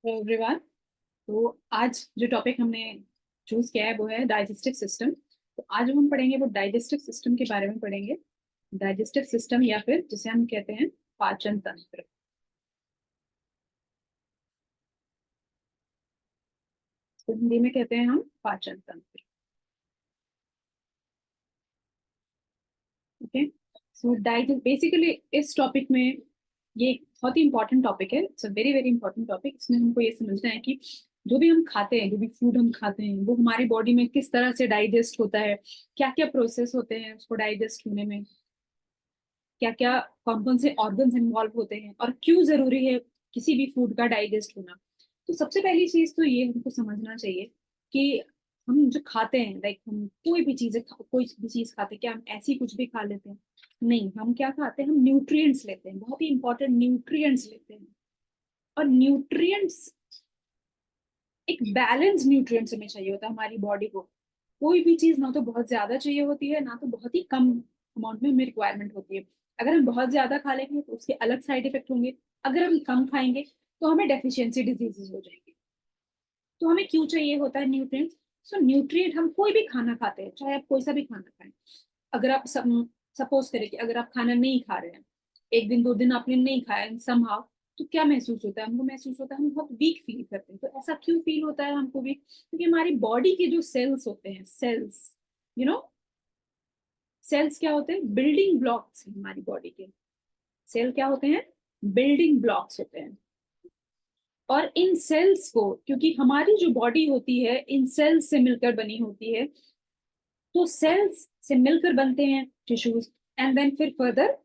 Everyone. तो आज जो टॉपिक हमने चूज किया है वो है डाइजेस्टिव सिस्टम। तो आज हम पढ़ेंगे वो डाइजेस्टिव सिस्टम के बारे में पढ़ेंगे। डाइजेस्टिव सिस्टम या फिर जिसे हम कहते हैं पाचन तंत्र। तो हिंदी में कहते हैं हम पाचन तंत्र। ओके। सो डाइजेस्ट बेसिकली इस टॉपिक में ये एक बहुत ही इंपॉर्टेंट टॉपिक है। It's a very very important topic. इसमें हमको ये समझना है कि जो भी हम खाते हैं, जो भी फूड हम खाते हैं, वो हमारी बॉडी में किस तरह से डाइजेस्ट होता है, क्या क्या प्रोसेस होते हैं उसको डाइजेस्ट होने में, क्या क्या कौन कौन से ऑर्गन्स इन्वॉल्व होते हैं और क्यों जरूरी है किसी भी फूड का डाइजेस्ट होना। तो सबसे पहली चीज तो ये हमको समझना चाहिए कि हम जो खाते हैं, लाइक हम कोई भी चीज खाते हैं, क्या हम ऐसी कुछ भी खा लेते हैं? नहीं, हम क्या खाते हैं? हम न्यूट्रिएंट्स लेते हैं, बहुत ही इंपॉर्टेंट न्यूट्रिएंट्स लेते हैं। और न्यूट्रिएंट्स एक बैलेंस न्यूट्रिएंट्स हमें चाहिए होता है हमारी बॉडी को। कोई भी चीज ना तो बहुत ज्यादा चाहिए होती है, ना तो बहुत ही कम अमाउंट में हमें रिक्वायरमेंट होती है। अगर हम बहुत ज्यादा खा लेंगे तो उसके अलग साइड इफेक्ट होंगे। अगर हम कम खाएंगे तो हमें डेफिशिएंसी डिजीजेस हो जाएंगे। तो हमें क्यों चाहिए होता है न्यूट्रिएंट्स? सो न्यूट्रिएंट, हम कोई भी खाना खाते हैं, चाहे आप कोई सा भी खाना खाएं। अगर आप सपोज करें कि अगर आप खाना नहीं खा रहे हैं, एक दिन दो दिन आपने नहीं खाया समहाउ, तो क्या महसूस होता है हमको? महसूस होता है हम बहुत वीक फील करते हैं। तो ऐसा क्यों फील होता है हमको वीक? क्योंकि हमारी बॉडी के जो सेल्स होते हैं, सेल्स, यू नो, सेल्स क्या होते हैं? बिल्डिंग ब्लॉक्स हैं हमारी बॉडी के। सेल क्या होते हैं? बिल्डिंग ब्लॉक्स होते हैं। और इन सेल्स को, क्योंकि हमारी जो बॉडी होती है इन सेल्स से मिलकर बनी होती है, तो सेल्स से मिलकर बनते हैं टिश्यूज, एंड देन फिर फर्दर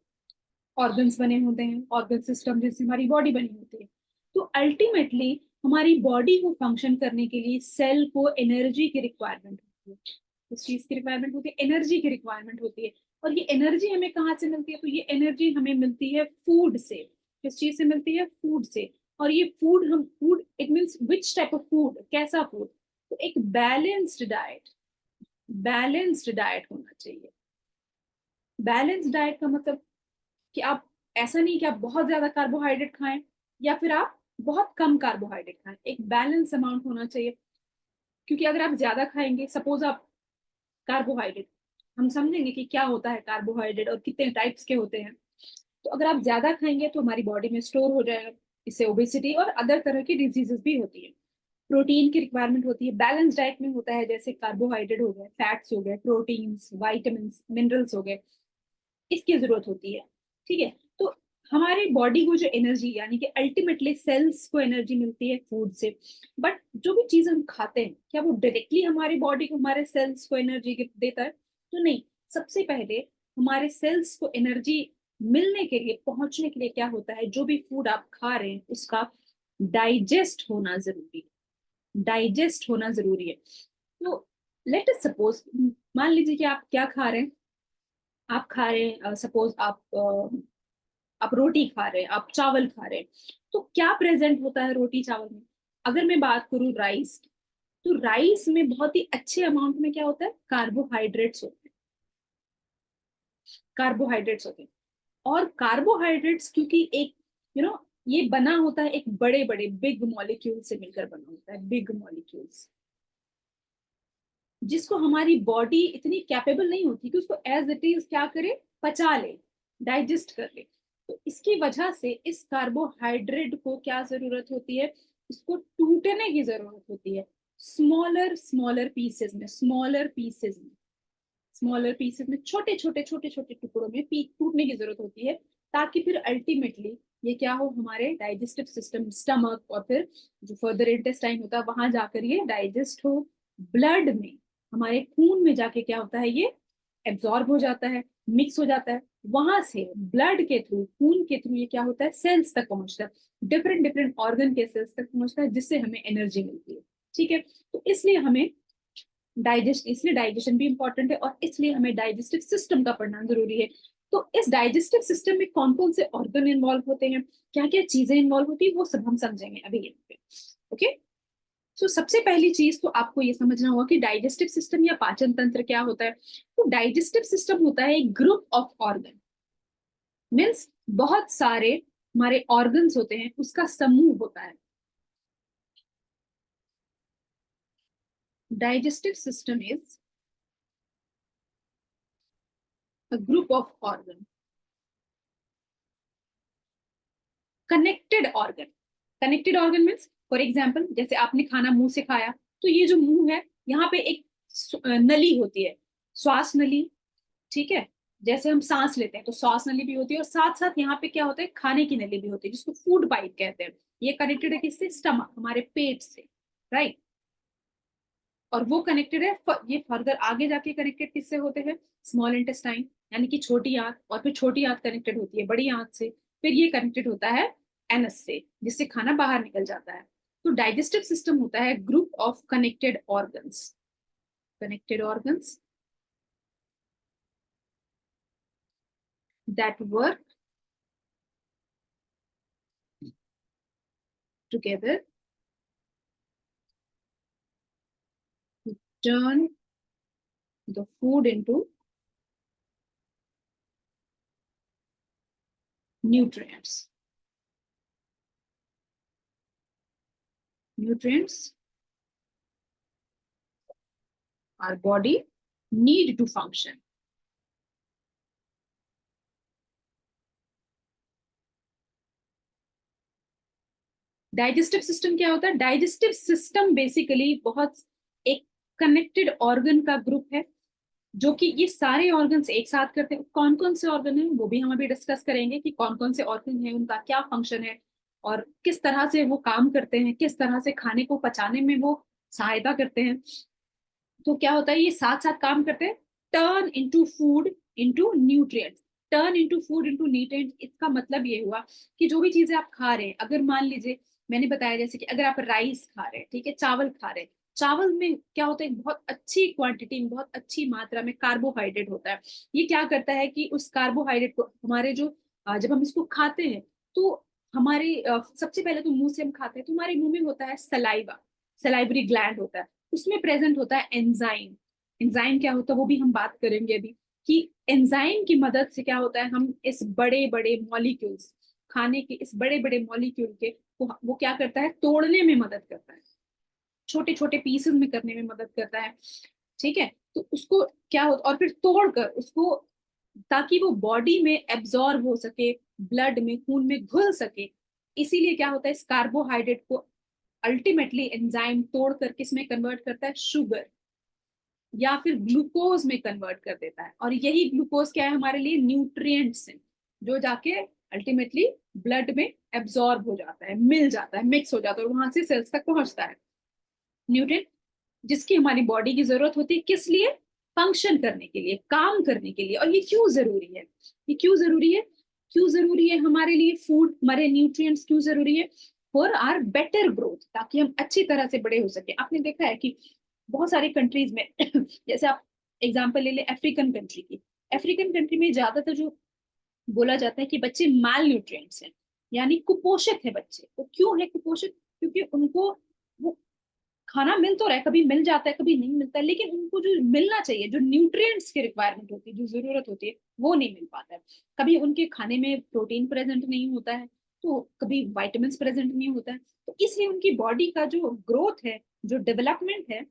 ऑर्गन्स बने होते हैं, ऑर्गन सिस्टम जैसे हमारी बॉडी बनी होती है। तो अल्टीमेटली हमारी बॉडी को फंक्शन करने के लिए सेल को एनर्जी की रिक्वायरमेंट होती है। किस चीज की रिक्वायरमेंट होती है? एनर्जी की रिक्वायरमेंट होती है। और ये एनर्जी हमें कहाँ से मिलती है? तो ये एनर्जी हमें मिलती है फूड से। किस चीज से मिलती है? फूड से। और ये फूड, हम food, it means which type of food, कैसा फूड? तो एक बैलेंस्ड डाइट, बैलेंस्ड डाइट होना चाहिए। बैलेंस्ड डाइट का मतलब कि आप, ऐसा नहीं कि आप बहुत ज्यादा कार्बोहाइड्रेट खाएं या फिर आप बहुत कम कार्बोहाइड्रेट खाएं। एक बैलेंस अमाउंट होना चाहिए। क्योंकि अगर आप ज्यादा खाएंगे, सपोज आप कार्बोहाइड्रेट, हम समझेंगे कि क्या होता है कार्बोहाइड्रेट और कितने टाइप्स के होते हैं। तो अगर आप ज्यादा खाएंगे तो हमारी बॉडी में स्टोर हो जाएगा। इससे ओबेसिटी और अदर तरह की डिजीजेस भी होती है। प्रोटीन की रिक्वायरमेंट होती है। बैलेंस डाइट में होता है जैसे कार्बोहाइड्रेट हो गए, फैट्स हो गए, प्रोटीन्स, वाइटामिन, मिनरल्स हो गए, इसकी जरूरत होती है। ठीक है। तो हमारी बॉडी को जो एनर्जी, यानी कि अल्टीमेटली सेल्स को एनर्जी मिलती है फूड से। बट जो भी चीज हम खाते हैं, क्या वो डायरेक्टली हमारी बॉडी को, हमारे सेल्स को एनर्जी देता है? तो नहीं। सबसे पहले हमारे सेल्स को एनर्जी मिलने के लिए, पहुंचने के लिए क्या होता है? जो भी फूड आप खा रहे हैं उसका डाइजेस्ट होना जरूरी है। डाइजेस्ट होना जरूरी है। तो लेट अस सपोज, मान लीजिए कि आप क्या खा रहे हैं। आप खा रहे हैं, सपोज आप रोटी खा रहे हैं, आप चावल खा रहे हैं। तो क्या प्रेजेंट होता है रोटी चावल में? अगर मैं बात करूं राइस, तो राइस में बहुत ही अच्छे अमाउंट में क्या होता है? कार्बोहाइड्रेट्स होते हैं। कार्बोहाइड्रेट्स होते हैं। और कार्बोहाइड्रेट्स क्योंकि एक, यू नो, ये बना होता है एक बड़े बड़े बिग मॉलिक्यूल से मिलकर बना होता है, बिग मॉलिक्यूल्स, जिसको हमारी बॉडी इतनी कैपेबल नहीं होती कि उसको एज इट इज क्या करे, पचा ले, डाइजेस्ट कर ले। तो इसकी वजह से इस कार्बोहाइड्रेट को क्या जरूरत होती है? इसको टूटने की जरूरत होती है। स्मॉलर स्मॉलर पीसेस में, स्मॉलर पीसेस में, स्मॉलर पीसेस में, छोटे छोटे छोटे छोटे टुकड़ों में टूटने की जरूरत होती है। ताकि फिर अल्टीमेटली ये क्या हो? हमारे डाइजेस्टिव सिस्टम, स्टमक और फिर जो फर्दर इंटेस्टाइन होता है वहां जाकर ये डाइजेस्ट हो। ब्लड में, हमारे खून में जाके क्या होता है? ये एब्जॉर्ब हो जाता है, मिक्स हो जाता है। वहां से ब्लड के थ्रू, खून के थ्रू ये क्या होता है? सेल्स तक पहुंचता है, डिफरेंट डिफरेंट ऑर्गन के सेल्स तक पहुंचता है, जिससे हमें एनर्जी मिलती है। ठीक है। तो इसलिए हमें इसलिए डाइजेशन भी इंपॉर्टेंट है और इसलिए हमें डाइजेस्टिव सिस्टम का पढ़ना जरूरी है। तो इस डाइजेस्टिव सिस्टम में कौन कौन से ऑर्गन इन्वॉल्व होते हैं, क्या क्या चीजें इन्वॉल्व होती है, वो सब हम समझेंगे अभी यहाँ पे। ओके। सो सबसे पहली चीज तो आपको ये समझना होगा कि डाइजेस्टिव सिस्टम या पाचन तंत्र क्या होता है। तो डाइजेस्टिव सिस्टम होता है एक ग्रुप ऑफ ऑर्गन, मीन्स बहुत सारे हमारे ऑर्गन्स होते हैं, उसका समूह होता है। digestive system is a group of organ, connected organ means for example जैसे आपने खाना मुंह से खाया, तो ये जो मुंह है यहाँ पे एक नली होती है, श्वास नली, ठीक है। जैसे हम सांस लेते हैं तो श्वास नली भी होती है, और साथ साथ यहाँ पे क्या होता है, खाने की नली भी होती है जिसको फूड पाइप कहते हैं। ये कनेक्टेड है किससे, स्टमक, हमारे पेट से, राइट। और वो कनेक्टेड है, ये फर्दर आगे जाके कनेक्टेड किससे होते हैं, स्मॉल इंटेस्टाइन, यानी कि छोटी आंत, और फिर छोटी आंत कनेक्टेड होती है बड़ी आंत से, फिर ये कनेक्टेड होता है एनस से, जिससे खाना बाहर निकल जाता है। तो डाइजेस्टिव सिस्टम होता है group of connected organs that work together to turn the food into nutrients. Nutrients our body need to function. Digestive system क्या होता है, डाइजेस्टिव सिस्टम बेसिकली बहुत एक कनेक्टेड ऑर्गन का ग्रुप है, जो कि ये सारे ऑर्गन्स एक साथ करते हैं। कौन कौन से ऑर्गन है वो भी हम अभी डिस्कस करेंगे कि कौन कौन से ऑर्गन है, उनका क्या फंक्शन है, और किस तरह से वो काम करते हैं, किस तरह से खाने को पचाने में वो सहायता करते हैं। तो क्या होता है, ये साथ साथ काम करते हैं, turn into food into nutrients. Turn into food into nutrients, इसका मतलब ये हुआ कि जो भी चीजें आप खा रहे हैं, अगर मान लीजिए मैंने बताया जैसे कि अगर आप राइस खा रहे हैं, ठीक है, चावल खा रहे हैं, चावल में क्या होता है, बहुत अच्छी क्वांटिटी में, बहुत अच्छी मात्रा में कार्बोहाइड्रेट होता है। ये क्या करता है कि उस कार्बोहाइड्रेट को हमारे जो जब हम इसको खाते हैं, तो हमारे सबसे पहले तो मुंह से हम खाते हैं, तो हमारे मुंह में होता है सलाइवा, सलाइवरी ग्लैंड होता है, उसमें प्रेजेंट होता है एंजाइम। एंजाइम क्या होता है वो भी हम बात करेंगे अभी, कि एंजाइम की मदद से क्या होता है, हम इस बड़े बड़े मॉलिक्यूल्स, खाने के इस बड़े बड़े मॉलिक्यूल के वो क्या करता है, तोड़ने में मदद करता है, छोटे छोटे पीसेस में करने में मदद करता है, ठीक है। तो उसको क्या होता, और फिर तोड़कर उसको, ताकि वो बॉडी में एब्जॉर्ब हो सके, ब्लड में, खून में घुल सके, इसीलिए क्या होता है, इस कार्बोहाइड्रेट को अल्टीमेटली एंजाइम तोड़कर किस में कन्वर्ट करता है, शुगर या फिर ग्लूकोज में कन्वर्ट कर देता है। और यही ग्लूकोज क्या है हमारे लिए, न्यूट्रिएंट्स है, जो जाके अल्टीमेटली ब्लड में एब्जॉर्ब हो जाता है, मिल जाता है, मिक्स हो जाता है, और वहां से सेल्स तक पहुंचता है न्यूट्रिएंट, जिसकी हमारी बॉडी की जरूरत होती है, किस लिए, फंक्शन करने के लिए, काम करने के लिए। और ये क्यों जरूरी है, ये क्यों जरूरी है, क्यों जरूरी है हमारे लिए फूड, हमारे न्यूट्रिएंट्स क्यों जरूरी है, फॉर आर बेटर ग्रोथ, ताकि हम अच्छी तरह से बड़े हो सके। आपने देखा है कि बहुत सारी कंट्रीज में जैसे आप एग्जांपल ले ले अफ्रीकन कंट्री की, अफ्रीकन कंट्री में ज्यादातर जो बोला जाता है कि बच्चे माल न्यूट्रिएंट्स हैं, यानी कुपोषित है बच्चे। तो क्यों है कुपोषित, क्योंकि उनको वो खाना मिल तो रहा है, कभी मिल जाता है कभी नहीं मिलता है, लेकिन उनको जो मिलना चाहिए, जो न्यूट्रिएंट्स की रिक्वायरमेंट होती है, जो जरूरत होती है, वो नहीं मिल पाता है। कभी उनके खाने में प्रोटीन प्रेजेंट नहीं होता है, तो कभी वाइटामिन प्रेजेंट नहीं होता है, तो इसलिए उनकी बॉडी का जो ग्रोथ है, जो डेवलपमेंट है,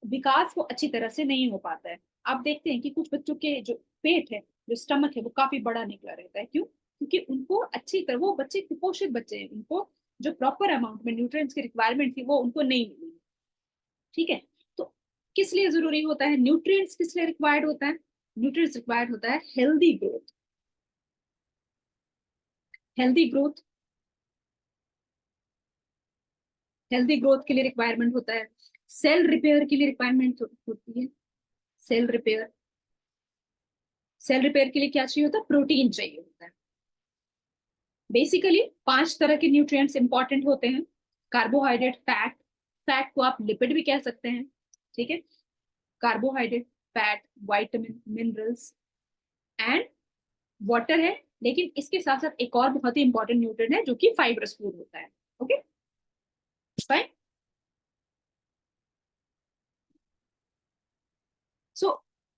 विकास वो अच्छी तरह से नहीं हो पाता है। आप देखते हैं कि कुछ बच्चों के जो पेट है, जो स्टमक है, वो काफी बड़ा निकला रहता है। क्यों, क्योंकि उनको अच्छी तरह, वो बच्चे कुपोषित बच्चे हैं, उनको जो प्रॉपर अमाउंट में न्यूट्रिएंट्स की रिक्वायरमेंट थी वो उनको नहीं मिली, ठीक है। तो किस लिए जरूरी होता है न्यूट्रिएंट्स, किस लिए रिक्वायर्ड होता है, न्यूट्रिएंट्स रिक्वायर्ड होता है healthy growth, healthy growth, healthy growth के लिए रिक्वायरमेंट होता है, सेल रिपेयर के लिए रिक्वायरमेंट होती है, सेल रिपेयर, सेल रिपेयर के लिए क्या चाहिए होता है, प्रोटीन चाहिए होता है। बेसिकली 5 तरह के न्यूट्रिएंट्स इंपॉर्टेंट होते हैं, कार्बोहाइड्रेट, फैट, फैट को आप लिपिड भी कह सकते हैं, ठीक है, carbohydrate, fat, vitamin, minerals and water है। लेकिन इसके साथ साथ एक और बहुत ही इंपॉर्टेंट न्यूट्रिएंट है जो कि फाइब्रस फूड होता है, ओके फाइन। सो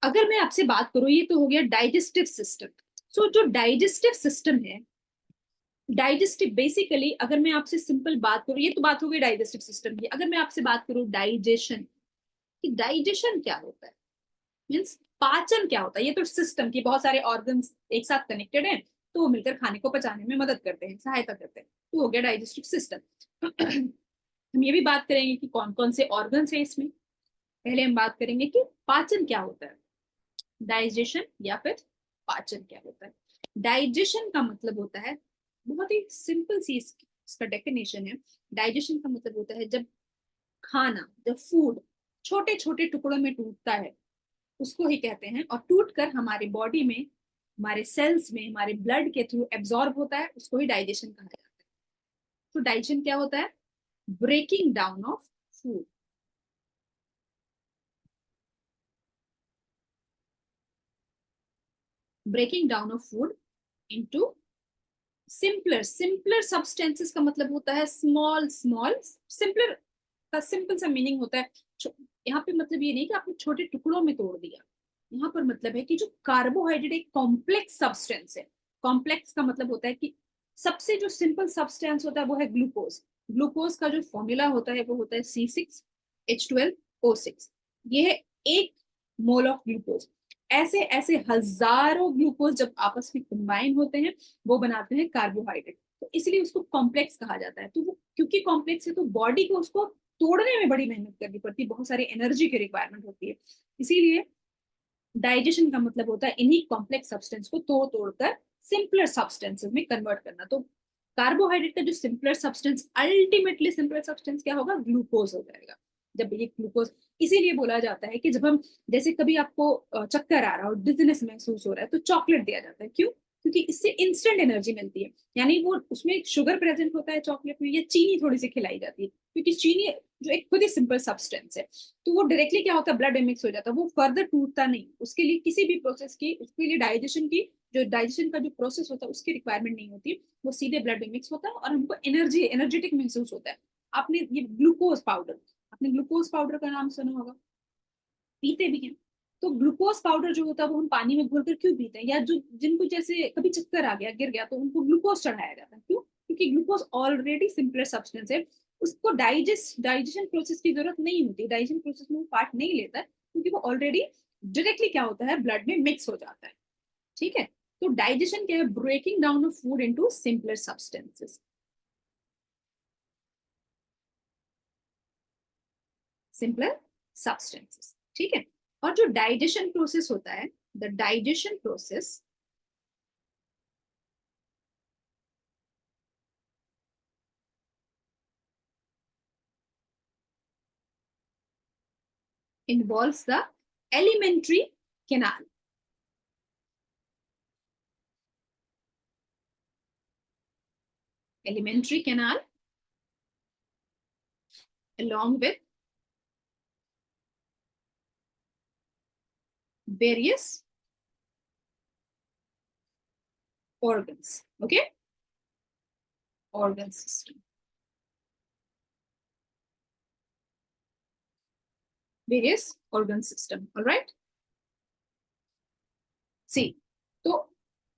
अगर मैं आपसे बात करूं, ये तो हो गया डाइजेस्टिव सिस्टम। सो जो डाइजेस्टिव सिस्टम है, डाइजेस्टिव बेसिकली, अगर मैं आपसे सिंपल बात करूं, ये तो बात हो गई डाइजेस्टिव सिस्टम की, अगर मैं आपसे बात करूं डाइजेशन, कि डाइजेशन क्या होता है, मीन्स पाचन क्या होता है। ये तो सिस्टम की बहुत सारे ऑर्गन्स एक साथ कनेक्टेड हैं, तो वो मिलकर खाने को पचाने में मदद करते हैं, सहायता करते हैं, तो हो गया डाइजेस्टिव सिस्टम। हम ये भी बात करेंगे कि कौन कौन से ऑर्गन्स हैं इसमें। पहले हम बात करेंगे कि पाचन क्या होता है, डाइजेशन या फिर पाचन क्या होता है। डाइजेशन का मतलब होता है, बहुत ही सिंपल सी इसका डेफिनेशन है। डाइजेशन का मतलब होता है जब खाना, जब फूड छोटे छोटे टुकड़ों में टूटता है, उसको ही कहते हैं, और टूट कर हमारे बॉडी में, हमारे सेल्स में, हमारे ब्लड के थ्रू एब्जॉर्ब होता है, उसको ही डाइजेशन कहा जाता है। तो डाइजेशन क्या होता है, breaking down of food, breaking down of food into simpler, simpler substances का मतलब होता है स्मॉल स्मॉल, सिंपलर का सिंपल सा मीनिंग होता है, यहाँ पे मतलब ये नहीं कि आपने छोटे टुकड़ों में तोड़ दिया, यहाँ पर मतलब है कि जो कार्बोहाइड्रेट एक कॉम्प्लेक्स सब्सटेंस है। कॉम्प्लेक्स का मतलब होता है कि सबसे जो सिंपल सब्सटेंस होता है वो है ग्लूकोज। ग्लूकोज का जो फॉर्मूला होता है वो होता है C6H12O6। ये है एक मोल ऑफ ग्लूकोज। ऐसे ऐसे हजारों ग्लूकोज जब आपस में कंबाइन होते हैं, वो बनाते हैं कार्बोहाइड्रेट। तो इसलिए उसको कॉम्प्लेक्स कहा जाता है। तो वो क्योंकि कॉम्प्लेक्स है, तो बॉडी को उसको तोड़ने में बड़ी मेहनत करनी पड़ती है, बहुत सारी एनर्जी की रिक्वायरमेंट होती है। इसीलिए डाइजेशन का मतलब होता है इन्हीं कॉम्प्लेक्स सब्सटेंस को तोड़ तोड़कर सिंपलर सब्सटेंसेस में कन्वर्ट करना। तो कार्बोहाइड्रेट का जो simpler substance, ultimately simpler substance क्या होगा, ग्लूकोज हो जाएगा। जब ये ग्लूकोज, इसीलिए बोला जाता है कि जब हम, जैसे कभी आपको चक्कर आ रहा हो, डिजीनेस महसूस हो रहा है, तो चॉकलेट दिया जाता है। क्यों? क्योंकि इससे इंस्टेंट एनर्जी मिलती है। यानी वो उसमें शुगर प्रेजेंट होता है चॉकलेट में, या चीनी थोड़ी सी खिलाई जाती है, क्योंकि चीनी जो एक खुद ही सिंपल सब्सटेंस है, तो वो डायरेक्टली क्या होता है, ब्लड में मिक्स हो जाता है, वो फर्दर टूटता नहीं। उसके लिए किसी भी प्रोसेस की, उसके लिए डाइजेशन की, जो डाइजेशन का जो प्रोसेस होता है उसकी रिक्वायरमेंट नहीं होती, वो सीधे ब्लड में मिक्स होता है और हमको एनर्जी, एनर्जेटिक महसूस होता है। आपने ये ग्लूकोज पाउडर, आपने ग्लूकोज पाउडर का नाम सुना होगा, पीते भी हैं। तो ग्लूकोज पाउडर जो होता है वो हम पानी में घोलकर क्यों पीते हैं, या जो जिनको जैसे कभी चक्कर आ गया, गिर गया, तो उनको ग्लूकोज चढ़ाया जाता है। क्यों? क्योंकि ग्लूकोज ऑलरेडी सिंपलर सब्सटेंस है, उसको डाइजेशन प्रोसेस की जरूरत नहीं होती, डाइजेशन प्रोसेस में वो पार्ट नहीं लेता, क्योंकि वो ऑलरेडी डायरेक्टली क्या होता है, ब्लड में मिक्स हो जाता है। ठीक है? तो डाइजेशन क्या है, breaking down of food into simpler substances, simpler substances. ठीक है? और जो डाइजेशन प्रोसेस होता है, the digestion process involves the alimentary canal. Alimentary canal along with various organs. Okay? Organ system. Various organ system. All right? सी, तो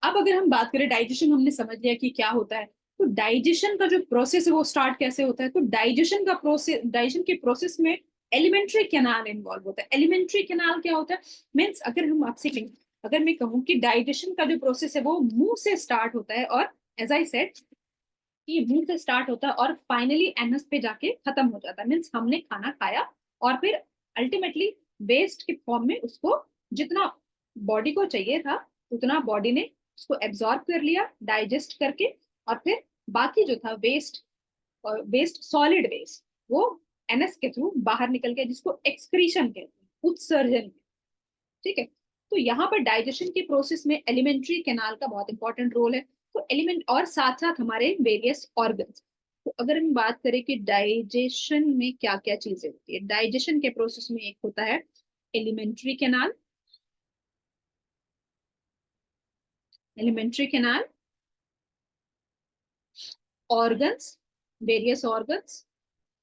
अब अगर हम बात करें, डाइजेशन हमने समझ लिया कि क्या होता है, तो डाइजेशन का जो प्रोसेस है वो स्टार्ट कैसे होता है। तो डाइजेशन का प्रोसेस, डाइजेशन के प्रोसेस में एलिमेंट्री कैनाल इन्वॉल्व होता है। एलिमेंट्री कैनाल क्या होता है, मीन्स अगर हम आपसे कहें, अगर मैं कहूँ कि डाइजेशन का जो प्रोसेस है वो मुंह से स्टार्ट होता है, और एज आई सेड कि मुंह से स्टार्ट होता है और फाइनली एनस पे जाके खत्म हो जाता है। मीन्स हमने खाना खाया और फिर अल्टीमेटली वेस्ट के फॉर्म में उसको, जितना बॉडी को चाहिए था उतना बॉडी ने उसको एब्जॉर्ब कर लिया डाइजेस्ट करके, और फिर बाकी जो था वेस्ट, वेस्ट सॉलिड वेस्ट, वो एनएस के थ्रू बाहर निकल गया, जिसको एक्सक्रीशन कहते हैं, उत्सर्जन। ठीक है? तो यहाँ पर डाइजेशन के प्रोसेस में एलिमेंट्री कैनाल का बहुत इंपॉर्टेंट रोल है। तो एलिमेंट और साथ साथ हमारे वेरियस ऑर्गन्स। तो अगर हम बात करें कि डाइजेशन में क्या क्या चीजें होती है, डाइजेशन के प्रोसेस में एक होता है alimentary canal, alimentary canal, organs, various organs,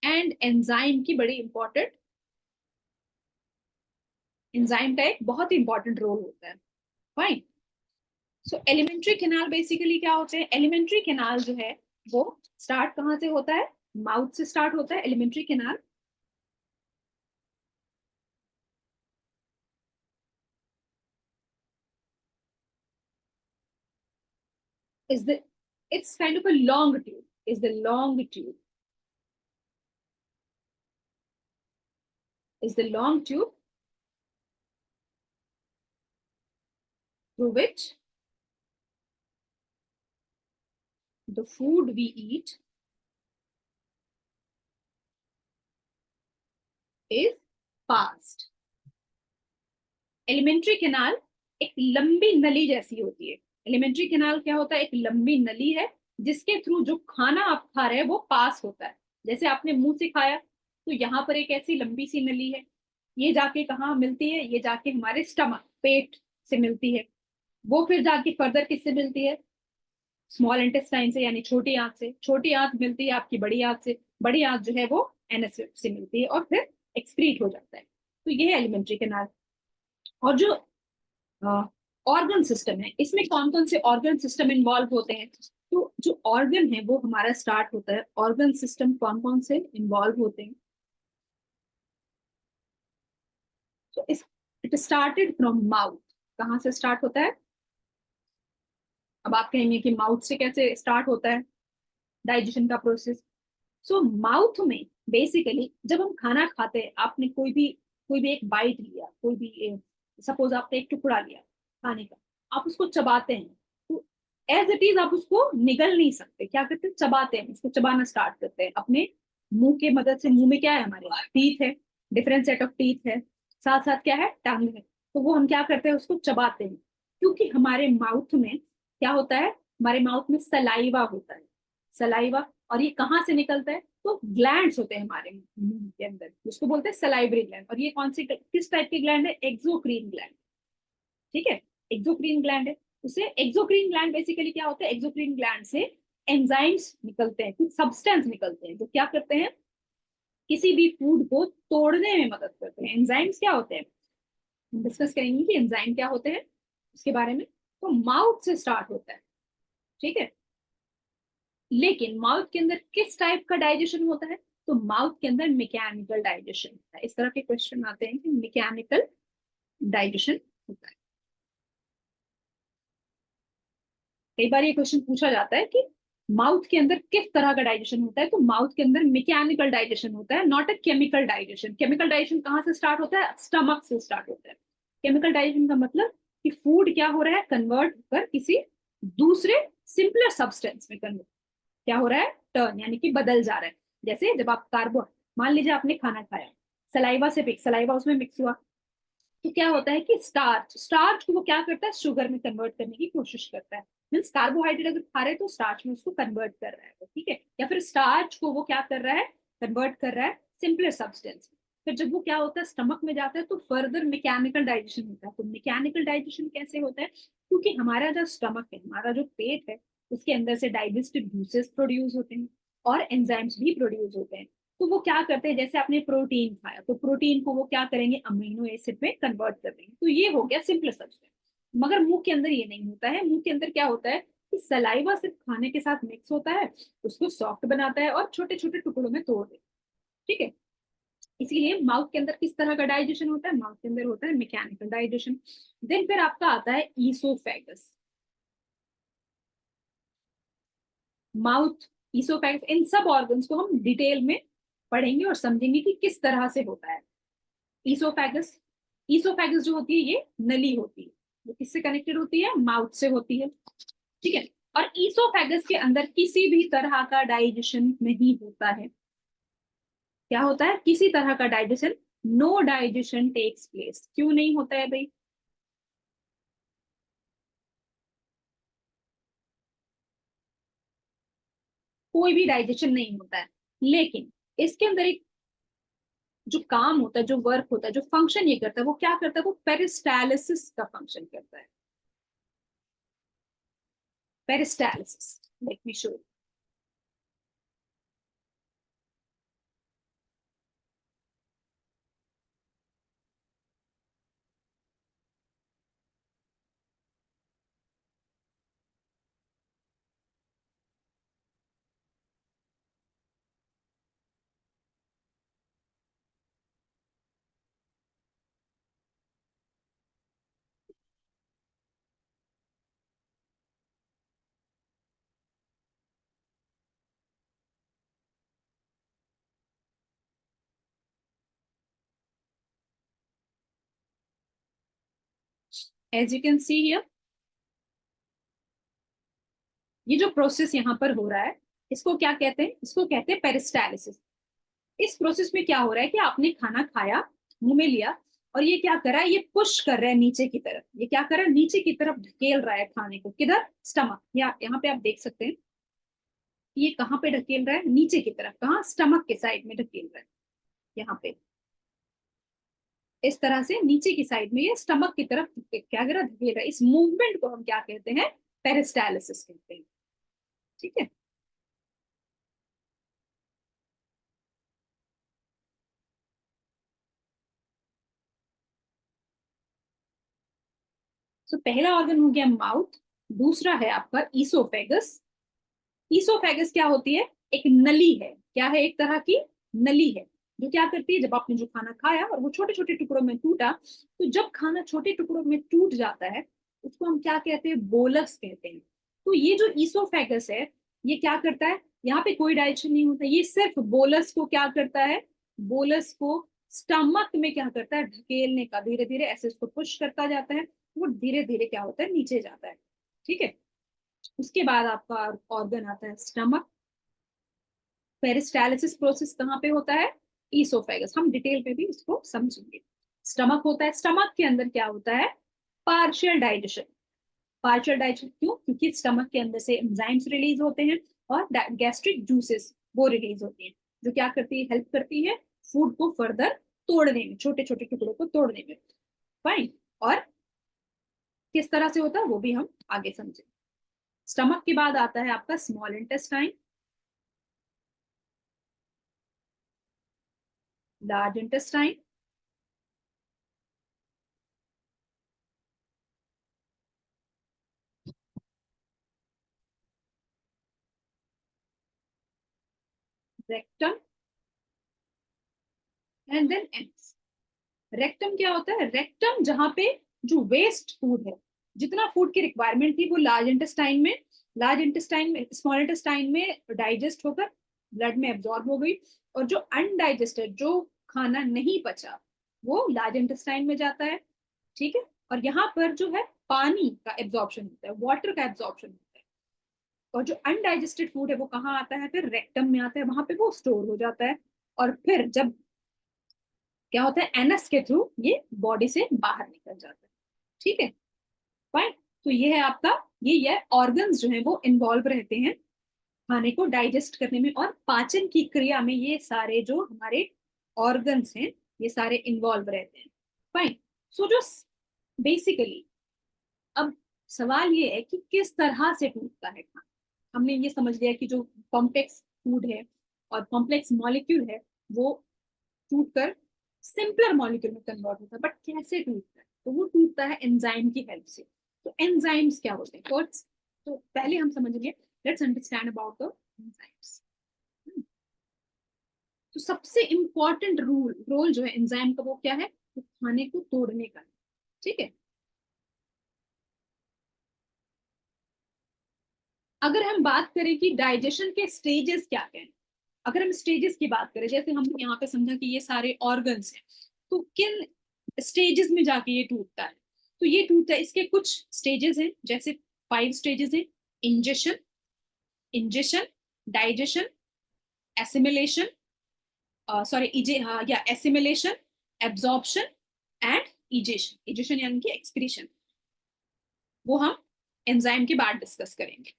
and enzyme की बड़ी इंपॉर्टेंट, एंजाइम का एक बहुत ही इंपॉर्टेंट रोल होता है। फाइन। सो एलिमेंट्री कैनाल बेसिकली क्या होते हैं, एलिमेंट्री कैनाल जो है वो स्टार्ट कहाँ से होता है, माउथ से स्टार्ट होता है alimentary canal. is the, it's kind of a long tube, is the long tube, is the long tube through which the food we eat is passed. Alimentary canal एक लंबी नली जैसी होती है। एलिमेंट्री कैनाल क्या होता है? एक लंबी नली है जिसके थ्रू जो खाना आप खा रहे हैं वो पास होता है। जैसे आपने मुंह से खाया तो यहाँ पर एक ऐसी लंबी सी नली है, ये जाके कहाँ मिलती है? ये जाके हमारे स्टमक, पेट से मिलती है। वो फिर जाके फर्दर किससे मिलती है? स्मॉल इंटेस्टाइन से, यानी छोटी आंत से। छोटी आंत मिलती है आपकी बड़ी आंत से, बड़ी आंत जो है वो एनएस से मिलती है और फिर एक्सक्रीट हो जाता है। तो ये है एलिमेंट्री कैनाल। और जो ऑर्गन सिस्टम है, इसमें कौन कौन से ऑर्गन सिस्टम इन्वॉल्व होते हैं? तो जो ऑर्गन है वो हमारा स्टार्ट होता है, ऑर्गन सिस्टम कौन कौन से इन्वॉल्व होते हैं? तो इट स्टार्टेड फ्रॉम माउथ। कहाँ से स्टार्ट होता है? अब आप कहेंगे कि माउथ से कैसे स्टार्ट होता है डाइजेशन का प्रोसेस? सो माउथ में बेसिकली जब हम खाना खाते हैं, आपने कोई भी एक बाइट लिया, कोई भी सपोज आपने एक टुकड़ा लिया खाने का, आप उसको चबाते हैं तो एज इट इज आप उसको निगल नहीं सकते। क्या करते हैं? चबाते हैं, उसको चबाना स्टार्ट करते हैं अपने मुंह के मदद से। मुंह में क्या है? हमारे टीथ है, डिफरेंट सेट ऑफ टीथ है, साथ साथ क्या है? टंग है। तो वो हम क्या करते हैं? उसको चबाते हैं, क्योंकि हमारे माउथ में क्या होता है? हमारे माउथ में सलाइवा होता है, सलाइवा। और ये कहाँ से निकलता है? तो ग्लैंड्स होते हैं हमारे मुंह के अंदर, उसको बोलते हैं सलाइवरी ग्लैंड। और ये कौन सी, किस टाइप के ग्लैंड है? एक्सोक्रीन ग्लैंड। ठीक है, एक्सोक्रीन ग्लैंड है। उसे एक्सोक्रीन ग्लैंड बेसिकली क्या होता है? एक्सोक्रीन ग्लैंड से एंजाइम्स निकलते हैं, कुछ सब्सटेंस निकलते हैं जो क्या करते हैं? किसी भी फूड को तोड़ने में मदद करते हैं। एंजाइम्स क्या होते हैं? हम डिस्कस करेंगे कि एंजाइम क्या होते हैं उसके बारे में। तो माउथ से स्टार्ट होता है, ठीक है। लेकिन माउथ के अंदर किस टाइप का डाइजेशन होता है? तो माउथ के अंदर मैकेनिकल डाइजेशन होता है। इस तरह के क्वेश्चन आते हैं कि मैकेनिकल डाइजेशन होता है। कई बार ये क्वेश्चन पूछा जाता है कि माउथ के अंदर किस तरह का डाइजेशन होता है? तो माउथ के अंदर मैकेनिकल डाइजेशन होता है, not a chemical digestion. Chemical digestion कहाँ से स्टार्ट होता है? स्टमक से स्टार्ट होता है। केमिकल डाइजेशन का मतलब कि फूड क्या हो रहा है? कन्वर्ट होकर किसी दूसरे सिंपलर सब्सटेंस में कन्वर्ट, क्या हो रहा है? टर्न, यानी कि बदल जा रहा है। जैसे जब आप कार्बो, मान लीजिए आपने खाना खाया, सलाइवा से पिक, सलाइवा उसमें मिक्स हुआ, तो क्या होता है कि स्टार्च, स्टार्च को वो क्या करता है? शुगर में कन्वर्ट करने की कोशिश करता है। मीन्स कार्बोहाइड्रेट अगर खा रहे हैं तो स्टार्च में उसको कन्वर्ट कर रहा है वो, ठीक है। या फिर स्टार्च को वो क्या कर रहा है? कन्वर्ट कर रहा है सिंपलर सब्सटेंस। फिर जब वो क्या होता है? स्टमक में जाता है तो फर्दर मैकेनिकल डाइजेशन होता है। तो मैकेनिकल डाइजेशन कैसे होता है? क्योंकि हमारा जो स्टमक है, हमारा जो पेट है, उसके अंदर से डाइजेस्टिव जूसेस प्रोड्यूस होते हैं और एंजाइम्स भी प्रोड्यूस होते हैं। तो वो क्या करते हैं? जैसे आपने प्रोटीन खाया तो प्रोटीन को वो क्या करेंगे? अमीनो एसिड में कन्वर्ट कर देंगे। तो ये हो गया सिंपल सब्सटेंस। मगर मुंह के अंदर ये नहीं होता है। मुंह के अंदर क्या होता है कि सलाइवा सिर्फ खाने के साथ मिक्स होता है, उसको सॉफ्ट बनाता है और छोटे छोटे टुकड़ों में तोड़ देता है, ठीक है। इसीलिए माउथ के अंदर किस तरह का डाइजेशन होता है? माउथ के अंदर होता है मैकेनिकल डाइजेशन। देन फिर आपका आता है ईसोफेगस। माउथ, ईसोफेगस, इन सब ऑर्गन्स को हम डिटेल में पढ़ेंगे और समझेंगे कि किस तरह से होता है ईसोफेगस। ईसोफेगस जो होती है ये नली होती है, वो किससे कनेक्टेड होती है? माउथ से होती है, ठीक है। और ईसोफेगस के अंदर किसी भी तरह का डाइजेशन नहीं होता है। क्या होता है? किसी तरह का digestion, no digestion takes place. क्यों नहीं होता है भाई? कोई भी डाइजेशन नहीं होता है। लेकिन इसके अंदर एक जो काम होता है, जो वर्क होता है, जो फंक्शन ये करता है, वो क्या करता है? वो पेरिस्टालिसिस का फंक्शन करता है। Peristalsis, let me show. As you can see here, ये जो प्रोसेस यहाँ पर हो रहा है इसको क्या कहते हैं, इसको कहते हैं पेरिस्टालिसिस। इस प्रोसेस में क्या हो रहा है कि आपने खाना खाया, मुंह में लिया, और ये क्या कर रहा है, ये पुश कर रहा है नीचे की तरफ, ये क्या कर रहा है, नीचे की तरफ ढकेल रहा है खाने को, किधर, स्टमक, या यहाँ पे आप देख सकते हैं ये कहाँ पे ढकेल रहा है, नीचे की तरफ, कहाँ, स्टमक के साइड में ढकेल रहा है, यहाँ पे इस तरह से नीचे की साइड में ये स्टमक की तरफ क्या कर रहा है, ढकेल रहा है। इस मूवमेंट को हम क्या कहते हैं, पेरिस्टालिसिस कहते हैं। ठीक है, तो पहला ऑर्गन हो गया माउथ, दूसरा है आपका ईसोफेगस। ईसोफेगस क्या होती है, एक नली है, क्या है, एक तरह की नली है, जो क्या करती है, जब आपने जो खाना खाया और वो छोटे छोटे टुकड़ों में टूटा, तो जब खाना छोटे टुकड़ों में टूट जाता है उसको हम क्या कहते हैं, बोलस कहते हैं। तो ये जो ईसोफेगस है ये क्या करता है, यहाँ पे कोई डाइजेशन नहीं होता, ये सिर्फ बोलस को क्या करता है, बोलस को स्टमक में क्या करता है, ढकेलने का, धीरे धीरे ऐसे उसको पुश करता जाता है, वो धीरे धीरे क्या होता है, नीचे जाता है। ठीक है, उसके बाद आपका ऑर्गन आता है स्टमक। पेरिस्टालिसिस प्रोसेस कहाँ पे होता है, ईसोफेगस, हम डिटेल पे भी इसको समझेंगे। स्टमक होता है, स्टमक के अंदर क्या होता है, पार्शियल डाइजेशन। पार्शियल डाइजेशन क्यों, क्योंकि स्टमक के अंदर से एंजाइम्स रिलीज होते हैं और गैस्ट्रिक जूसेस वो रिलीज होती हैं, जो क्या करती है, हेल्प करती है फूड को फर्दर तोड़ने में, छोटे छोटे टुकड़ों को तोड़ने में। फाइन, और किस तरह से होता है वो भी हम आगे समझें। स्टमक के बाद आता है आपका small intestine, large intestine, rectum and then ends. Rectum क्या होता है, रेक्टम जहां पे जो वेस्ट फूड है, जितना फूड की रिक्वायरमेंट थी वो लार्ज इंटेस्टाइन में, स्मॉल इंटेस्टाइन में डाइजेस्ट होकर ब्लड में एब्जॉर्ब हो गई, और जो अनडाइजेस्टेड, जो खाना नहीं पचा, वो लार्ज इंटेस्टाइन में जाता है। ठीक है, और यहाँ पर जो है पानी का एब्जॉर्प्शन होता है, वाटर का एब्जॉर्प्शन होता है, और जो अनडाइजेस्टेड फूड है वो कहाँ आता है, फिर रेक्टम में आता है, वहां पे वो स्टोर हो जाता है, और फिर जब क्या होता है, एनएस के थ्रू ये बॉडी से बाहर निकल जाता है। ठीक है, फाइन। तो ये है आपका, ये ऑर्गन्स जो है वो इन्वॉल्व रहते हैं खाने को डाइजेस्ट करने में, और पाचन की क्रिया में ये सारे जो हमारे ऑर्गन्स हैं ये सारे इन्वॉल्व रहते हैं। फाइन, सो जो बेसिकली अब सवाल ये है कि किस तरह से टूटता है खाना। हमने ये समझ लिया कि जो कॉम्प्लेक्स फूड है और कॉम्प्लेक्स मॉलिक्यूल है वो टूट कर सिंपलर मॉलिक्यूल में कन्वर्ट होता है, बट कैसे टूटता है, तो वो टूटता है एंजाइम की हेल्प से। तो एंजाइम्स क्या होते हैं, तो पहले हम समझेंगे, let's understand about the enzymes. तो सबसे इंपॉर्टेंट रोल जो है एंजाइम का वो क्या है, तो खाने को तोड़ने का। ठीक है, अगर हम बात करें कि डाइजेशन के स्टेजेस क्या क्या हैं, अगर हम स्टेजेस की बात करें, जैसे हमने यहाँ पे समझा कि ये सारे ऑर्गन्स हैं, तो किन स्टेजेस में जाके ये टूटता है, तो ये टूटता है, इसके कुछ स्टेजेस हैं, जैसे 5 स्टेजेस हैं, ingestion, ingestion, digestion, assimilation, sorry इजे, हाँ या assimilation, absorption and egestion. Egestion यानी कि एक्सक्रीशन, वो हम एंजाइम के बाद डिस्कस करेंगे।